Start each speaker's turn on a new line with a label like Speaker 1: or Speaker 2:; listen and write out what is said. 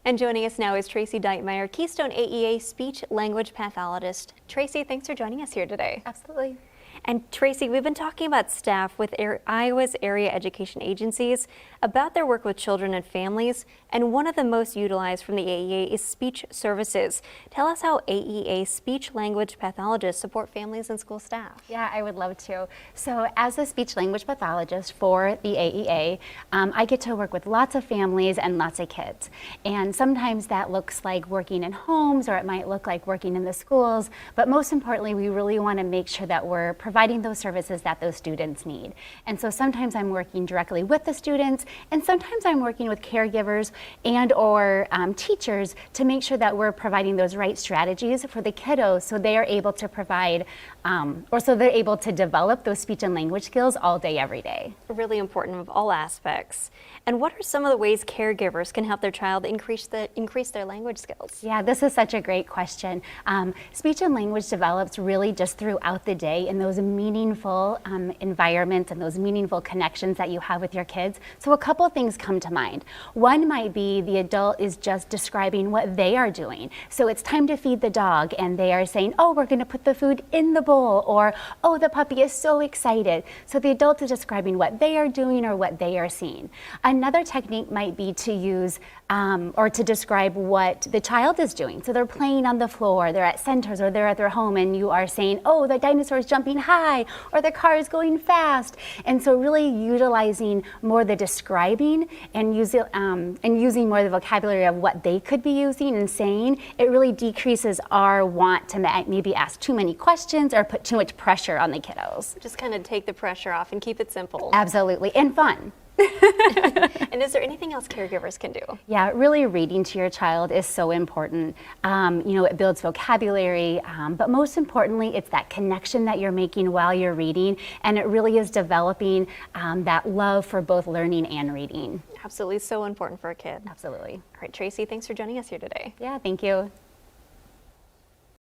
Speaker 1: And joining us now is Tracy Deitmeyer, Keystone AEA speech language pathologist. Tracy, thanks for joining us here today.
Speaker 2: Absolutely.
Speaker 1: And Tracy, we've been talking about staff with Iowa's area education agencies about their work with children and families, and one of the most utilized from the AEA is speech services. Tell us how AEA speech language pathologists support families and school staff.
Speaker 2: Yeah, I would love to. So as a speech language pathologist for the AEA, I get to work with lots of families and lots of kids. And sometimes that looks like working in homes, or it might look like working in the schools. But most importantly, we really want to make sure that we're providing those services that those students need. And so sometimes I'm working directly with the students, and sometimes I'm working with caregivers and or teachers to make sure that we're providing those right strategies for the kiddos so they are able to provide, or so they're able to develop those speech and language skills all day, every day.
Speaker 1: Really important of all aspects. And what are some of the ways caregivers can help their child increase their language skills?
Speaker 2: Yeah, this is such a great question. Speech and language develops really just throughout the day in those meaningful environments and those meaningful connections that you have with your kids. So a couple things come to mind. One might be the adult is just describing what they are doing. So it's time to feed the dog, and they are saying, oh, we're going to put the food in the bowl, or oh, the puppy is so excited. So the adult is describing what they are doing or what they are seeing. Another technique might be to use or to describe what the child is doing. So they're playing on the floor, they're at centers, or they're at their home, and you are saying, oh, the dinosaur is jumping high, or the car is going fast. And so really utilizing more the describing and using more the vocabulary of what they could be using and saying, it really decreases our want to maybe ask too many questions or put too much pressure on the kiddos.
Speaker 1: Just kind of take the pressure off and keep it simple.
Speaker 2: Absolutely, and fun.
Speaker 1: And is there anything else caregivers can do?
Speaker 2: Yeah, really reading to your child is so important. It builds vocabulary, but most importantly, it's that connection that you're making while you're reading, and it really is developing that love for both learning and reading.
Speaker 1: Absolutely, so important for a kid.
Speaker 2: Absolutely.
Speaker 1: All right, Tracy, thanks for joining us here today.
Speaker 2: Yeah, thank you.